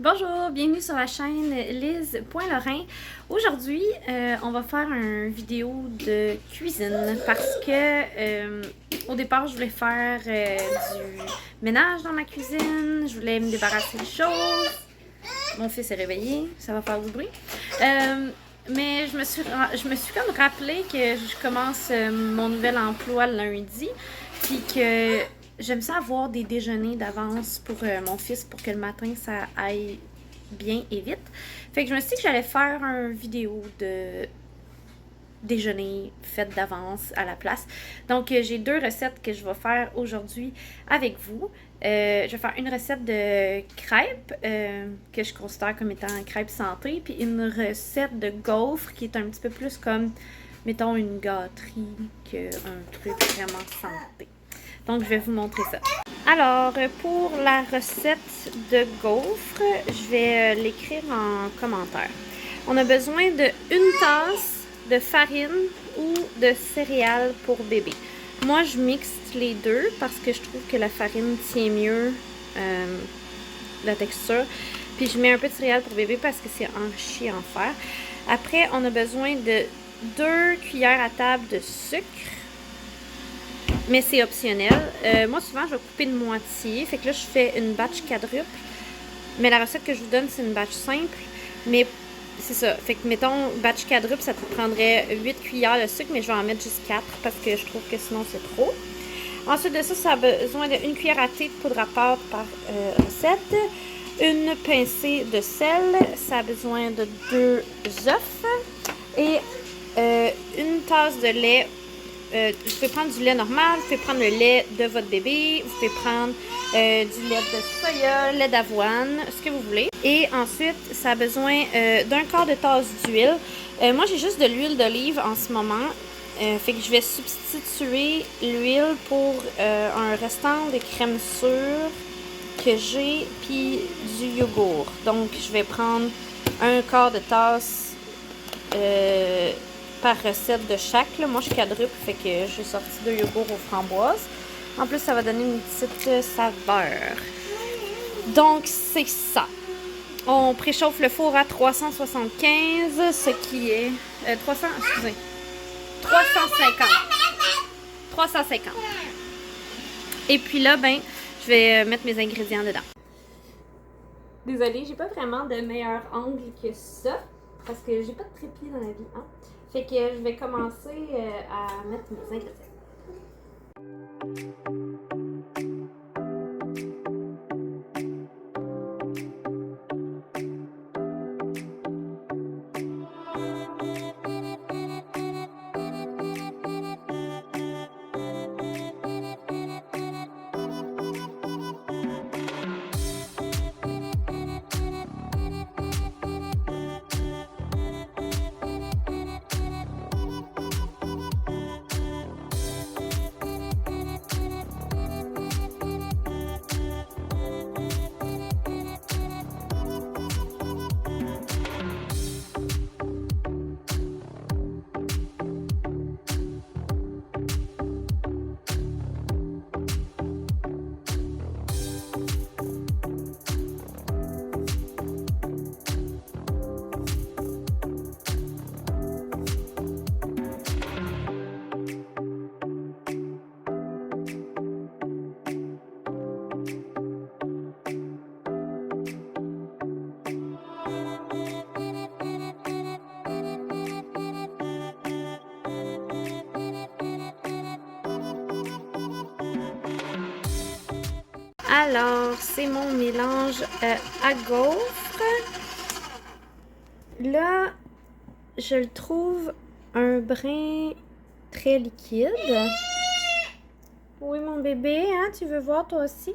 Bonjour, bienvenue sur la chaîne Lise.Lorrain. Aujourd'hui, on va faire une vidéo de cuisine parce que au départ, je voulais faire du ménage dans ma cuisine, je voulais me débarrasser des choses. Mon fils est réveillé, ça va faire du bruit. Mais je me suis comme rappelé que je commence mon nouvel emploi lundi, puis que j'aime ça avoir des déjeuners d'avance pour mon fils pour que le matin ça aille bien et vite. Fait que je me suis dit que j'allais faire une vidéo de déjeuner fait d'avance à la place. Donc j'ai deux recettes que je vais faire aujourd'hui avec vous. Je vais faire une recette de crêpes que je considère comme étant crêpes santé, puis une recette de gaufres qui est un petit peu plus comme, mettons, une gâterie qu'un truc vraiment santé. Donc, je vais vous montrer ça. Alors, pour la recette de gaufres, je vais l'écrire en commentaire. On a besoin de une tasse de farine ou de céréales pour bébé. Moi, je mixe les deux parce que je trouve que la farine tient mieux la texture. Puis, je mets un peu de céréales pour bébé parce que c'est enrichi en fer. Après, on a besoin de 2 cuillères à table de sucre. Mais c'est optionnel. Moi, souvent, je vais couper de moitié. Fait que là, je fais une batch quadruple. Mais la recette que je vous donne, c'est une batch simple. Mais c'est ça. Fait que, mettons, batch quadruple, ça te prendrait 8 cuillères de sucre. Mais je vais en mettre juste 4 parce que je trouve que sinon, c'est trop. Ensuite de ça, ça a besoin d'une cuillère à thé de poudre à pâte par recette. Une pincée de sel. Ça a besoin de 2 œufs. Et une tasse de lait. Vous pouvez prendre du lait normal, vous pouvez prendre le lait de votre bébé, vous pouvez prendre du lait de soya, lait d'avoine, ce que vous voulez. Et ensuite, ça a besoin d'un quart de tasse d'huile. Moi, j'ai juste de l'huile d'olive en ce moment. Fait que je vais substituer l'huile pour un restant de crème sûre que j'ai, puis du yogourt. Donc, je vais prendre un quart de tasse par recette de chaque. Là. Moi, je quadruple, fait que j'ai sorti 2 yogourts aux framboises. En plus, ça va donner une petite saveur. Donc, c'est ça. On préchauffe le four à 375, ce qui est... 350. 350. Et puis là, ben, je vais mettre mes ingrédients dedans. Désolée, j'ai pas vraiment de meilleur angle que ça, parce que j'ai pas de trépied dans la vie, hein. Fait que je vais commencer à mettre mes ingrédients. Alors, c'est mon mélange à gaufres. Là, je le trouve un brin très liquide. Oui, mon bébé, hein, tu veux voir toi aussi?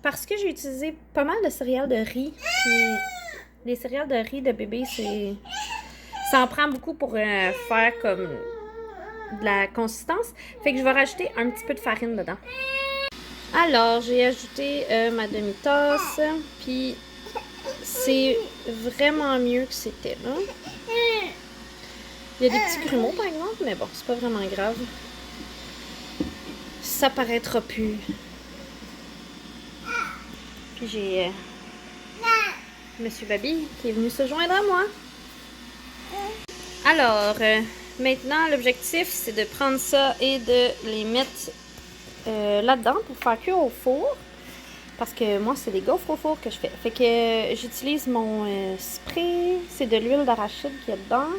Parce que j'ai utilisé pas mal de céréales de riz. Puis les céréales de riz de bébé, ça en prend beaucoup pour faire comme de la consistance. Fait que je vais rajouter un petit peu de farine dedans. Alors, j'ai ajouté ma demi-tasse, puis c'est vraiment mieux que c'était, là. Il y a des petits grumeaux, par exemple, mais bon, c'est pas vraiment grave. Ça paraîtra plus. Puis j'ai Monsieur Baby qui est venu se joindre à moi. Alors, maintenant, l'objectif, c'est de prendre ça et de les mettre là-dedans pour faire cuire au four. Parce que moi, c'est des gaufres au four que je fais. Fait que j'utilise mon spray. C'est de l'huile d'arachide qu'il y a dedans.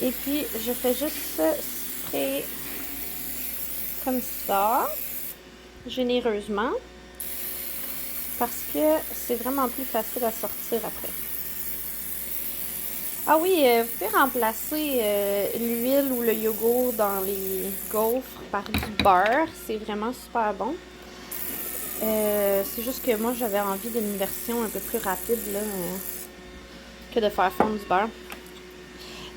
Et puis, je fais juste spray comme ça, généreusement. Parce que c'est vraiment plus facile à sortir après. Ah oui, vous pouvez remplacer l'huile ou le yogourt dans les gaufres par du beurre. C'est vraiment super bon. C'est juste que moi, j'avais envie d'une version un peu plus rapide là, que de faire fondre du beurre.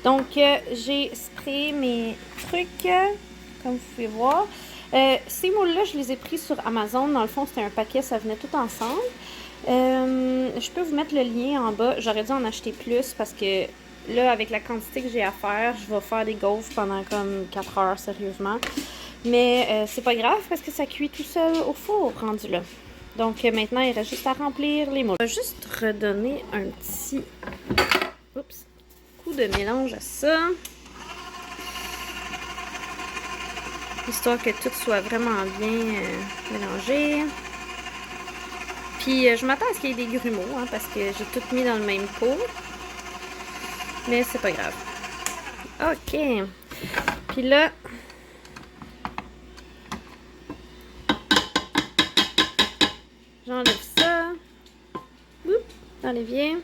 Donc, j'ai sprayé mes trucs, comme vous pouvez voir. Ces moules-là, je les ai pris sur Amazon. Dans le fond, c'était un paquet, ça venait tout ensemble. Je peux vous mettre le lien en bas. J'aurais dû en acheter plus parce que là, avec la quantité que j'ai à faire, je vais faire des gaufres pendant comme 4 heures, sérieusement. Mais c'est pas grave parce que ça cuit tout seul au four, rendu là. Donc maintenant, il reste juste à remplir les moules. Je vais juste redonner un petit coup de mélange à ça. Histoire que tout soit vraiment bien mélangé. Puis je m'attends à ce qu'il y ait des grumeaux, hein, parce que j'ai tout mis dans le même pot. Mais c'est pas grave. OK. Puis là, j'enlève ça. Oups, dans l'évier.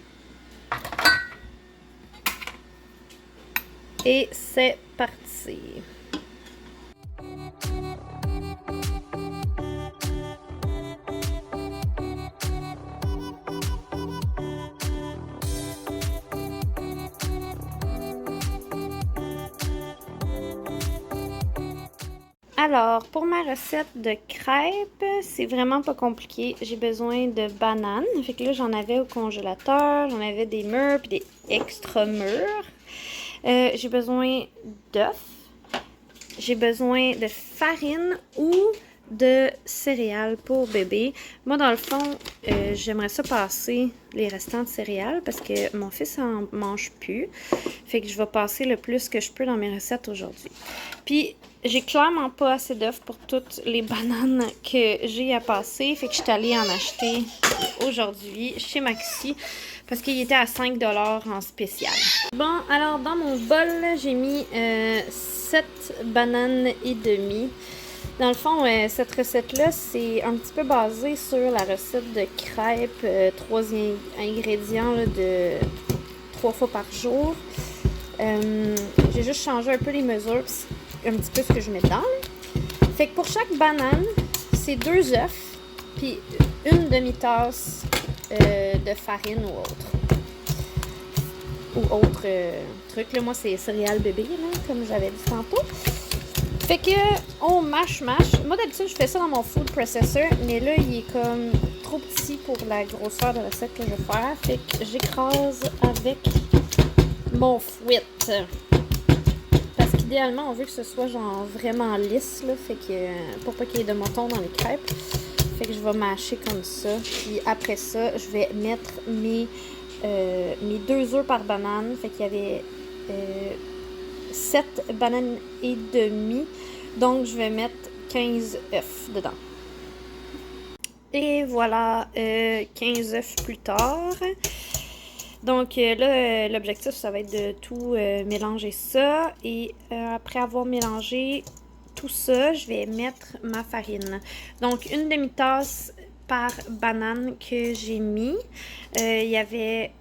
Et c'est parti. Alors, pour ma recette de crêpes, c'est vraiment pas compliqué. J'ai besoin de bananes. Fait que là, j'en avais au congélateur. J'en avais des mûres puis des extra mûres. J'ai besoin d'œufs. J'ai besoin de farine ou de céréales pour bébé. Moi, dans le fond, j'aimerais ça passer les restants de céréales parce que mon fils en mange plus. Fait que je vais passer le plus que je peux dans mes recettes aujourd'hui. Puis, j'ai clairement pas assez d'œufs pour toutes les bananes que j'ai à passer. Fait que je suis allée en acheter aujourd'hui chez Maxi parce qu'il était à 5 $ en spécial. Bon, alors dans mon bol, j'ai mis 7 bananes et demie. Dans le fond, cette recette-là, c'est un petit peu basé sur la recette de crêpes, 3 ingrédients là, de 3 fois par jour. J'ai juste changé un peu les mesures, un petit peu ce que je mets dedans. Fait que pour chaque banane, c'est 2 œufs, puis une demi-tasse de farine ou autre truc. Là, moi, c'est céréales bébé, là, comme j'avais dit tantôt. Fait que on mâche. Moi, d'habitude, je fais ça dans mon food processor, mais là, il est comme trop petit pour la grosseur de recette que je vais faire. Fait que j'écrase avec mon fouet. Parce qu'idéalement, on veut que ce soit genre vraiment lisse, là. Fait que pour pas qu'il y ait de mouton dans les crêpes. Fait que je vais mâcher comme ça. Puis après ça, je vais mettre mes 2 œufs par banane. Fait qu'il y avait 7 bananes et demie. Donc, je vais mettre 15 œufs dedans. Et voilà, 15 œufs plus tard. Donc là, l'objectif, ça va être de tout mélanger ça. Et après avoir mélangé tout ça, je vais mettre ma farine. Donc, une demi-tasse par banane que j'ai mis. Il y avait,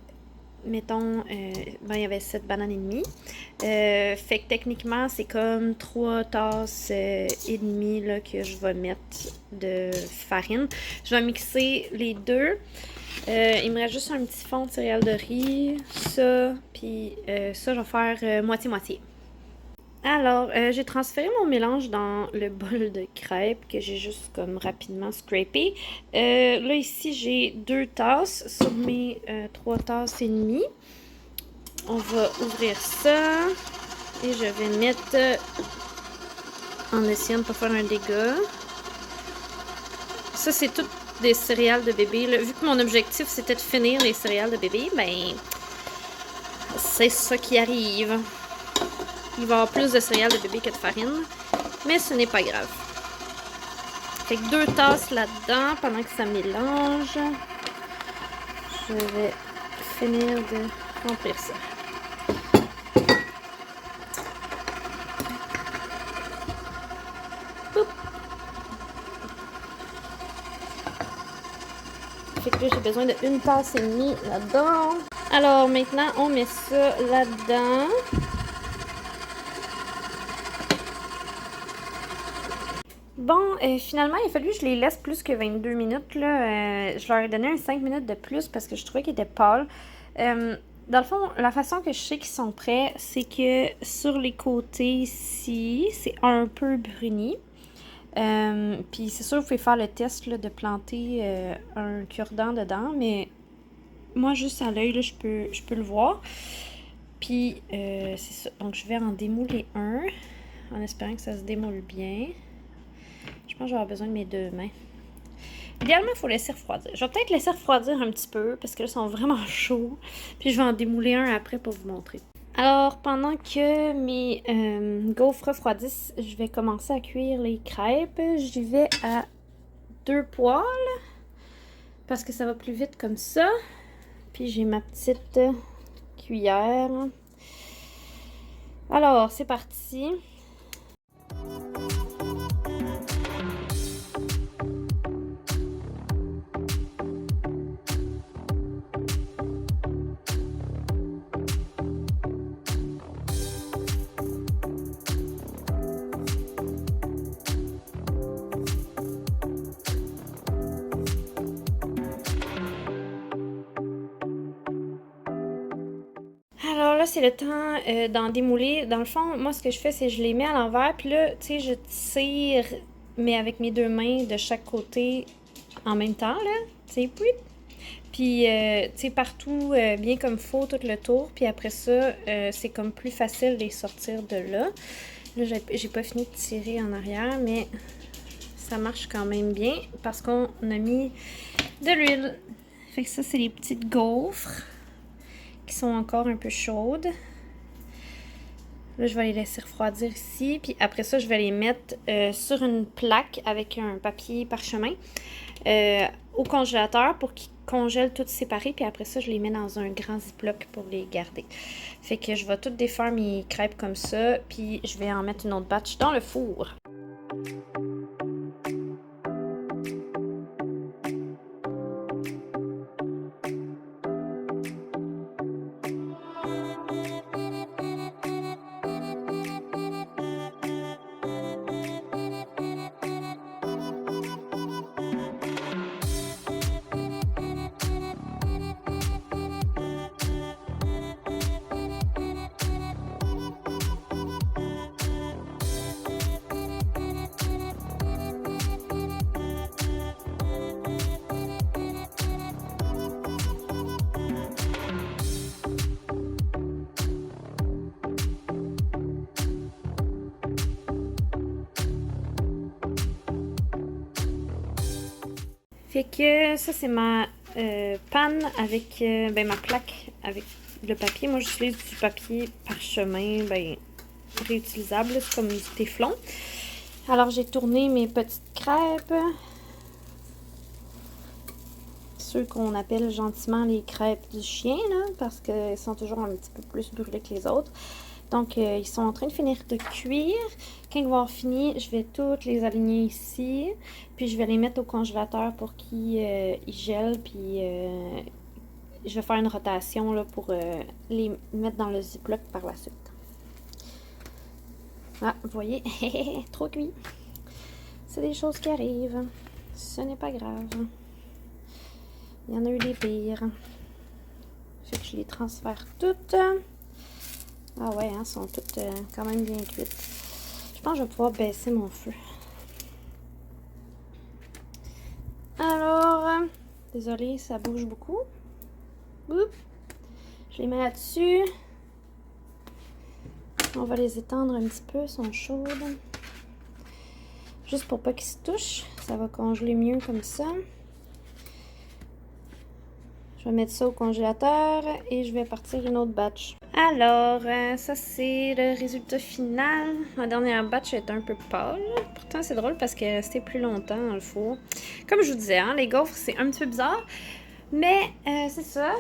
mettons, il y avait 7 bananes et demie. Fait que techniquement, c'est comme 3 tasses et demie là, que je vais mettre de farine. Je vais mixer les deux. Il me reste juste un petit fond de céréales de riz, ça, puis ça, je vais faire moitié-moitié. Alors, j'ai transféré mon mélange dans le bol de crêpes que j'ai juste comme rapidement scrapé. Là, ici, j'ai 2 tasses sur mes 3 tasses et demie. On va ouvrir ça et je vais mettre en essayant de ne pas faire un dégât. Ça, c'est tout des céréales de bébé. Là, vu que mon objectif c'était de finir les céréales de bébé, ben c'est ça qui arrive. Il va y avoir plus de céréales de bébé que de farine, mais ce n'est pas grave. Fait que 2 tasses là-dedans pendant que ça mélange. Je vais finir de remplir ça. Fait que là, j'ai besoin de 1 tasse et demie là-dedans. Alors, maintenant, on met ça là-dedans. Bon, finalement, il a fallu que je les laisse plus que 22 minutes. Là. Je leur ai donné un 5 minutes de plus parce que je trouvais qu'ils étaient pâles. Dans le fond, la façon que je sais qu'ils sont prêts, c'est que sur les côtés ici, c'est un peu bruni. Puis c'est sûr, vous pouvez faire le test là, de planter un cure-dent dedans, mais moi, juste à l'œil, je peux le voir. Puis c'est ça. Donc, je vais en démouler un, en espérant que ça se démoule bien. Je pense que je vais avoir besoin de mes 2 mains. Idéalement, il faut laisser refroidir. Je vais peut-être laisser refroidir un petit peu, parce que là, ils sont vraiment chauds. Puis je vais en démouler un après pour vous montrer. Alors, pendant que mes gaufres refroidissent, je vais commencer à cuire les crêpes. J'y vais à 2 poêles, parce que ça va plus vite comme ça. Puis j'ai ma petite cuillère. Alors, c'est parti. Alors là, c'est le temps d'en démouler. Dans le fond, moi, ce que je fais, c'est que je les mets à l'envers. Puis là, tu sais, je tire, mais avec mes 2 mains de chaque côté en même temps, là. Tu sais, puis, tu sais, partout, bien comme il faut, tout le tour. Puis après ça, c'est comme plus facile de les sortir de là. Là, j'ai pas fini de tirer en arrière, mais ça marche quand même bien parce qu'on a mis de l'huile. Fait que ça, c'est les petites gaufres qui sont encore un peu chaudes. Là, je vais les laisser refroidir ici. Puis après ça, je vais les mettre sur une plaque avec un papier parchemin au congélateur pour qu'ils congèlent toutes séparées. Puis après ça, je les mets dans un grand ziploc pour les garder. Fait que je vais tout défaire mes crêpes comme ça. Puis je vais en mettre une autre batch dans le four. Fait que ça, c'est ma panne avec ma plaque avec le papier. Moi, j'utilise du papier parchemin réutilisable, c'est comme du téflon. Alors, j'ai tourné mes petites crêpes. Ceux qu'on appelle gentiment les crêpes du chien, là, parce qu'elles sont toujours un petit peu plus brûlées que les autres. Donc, ils sont en train de finir de cuire. Quand ils vont avoir fini, je vais toutes les aligner ici. Puis, je vais les mettre au congélateur pour qu'ils gèlent. Puis, je vais faire une rotation là, pour les mettre dans le ziploc par la suite. Ah, vous voyez, trop cuit. C'est des choses qui arrivent. Ce n'est pas grave. Il y en a eu des pires. Fait que je les transfère toutes. Ah ouais, hein, sont toutes quand même bien cuites. Je pense que je vais pouvoir baisser mon feu. Alors, désolée, ça bouge beaucoup. Oups. Je les mets là-dessus. On va les étendre un petit peu, elles sont chaudes. Juste pour pas qu'ils se touchent. Ça va congeler mieux comme ça. Je vais mettre ça au congélateur et je vais partir une autre batch. Alors, ça c'est le résultat final. Ma dernière batch est un peu pâle. Pourtant, c'est drôle parce qu'elle est restée plus longtemps dans le four. Comme je vous disais, hein, les gaufres, c'est un petit peu bizarre. Mais c'est ça.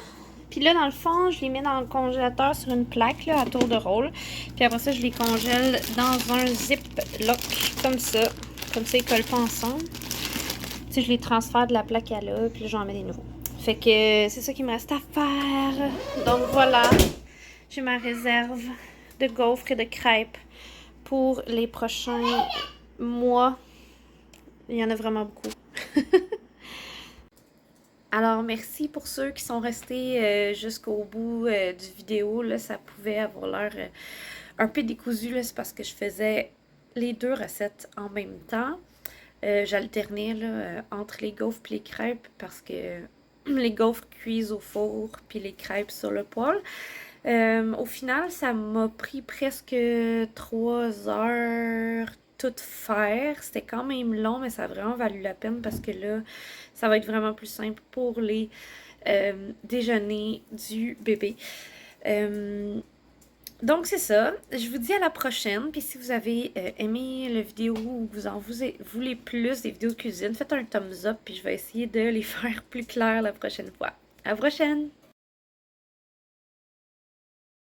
Puis là, dans le fond, je les mets dans le congélateur sur une plaque là, à tour de rôle. Puis après ça, je les congèle dans un zip-lock comme ça. Comme ça, ils collent pas ensemble. Tu sais, je les transfère de la plaque à là, puis là, j'en mets des nouveaux. Fait que c'est ça qui me reste à faire. Donc voilà, j'ai ma réserve de gaufres et de crêpes pour les prochains mois. Il y en a vraiment beaucoup. Alors, merci pour ceux qui sont restés jusqu'au bout du vidéo. Là, ça pouvait avoir l'air un peu décousu. C'est parce que je faisais les deux recettes en même temps. J'alternais entre les gaufres et les crêpes parce que les gaufres cuisent au four puis les crêpes sur le poêle. Au final, ça m'a pris presque 3 heures tout faire. C'était quand même long, mais ça a vraiment valu la peine parce que là, ça va être vraiment plus simple pour les déjeuners du bébé. Donc, c'est ça. Je vous dis à la prochaine. Puis si vous avez aimé la vidéo ou que vous en voulez plus des vidéos de cuisine, faites un thumbs up. Puis je vais essayer de les faire plus claires la prochaine fois. À la prochaine!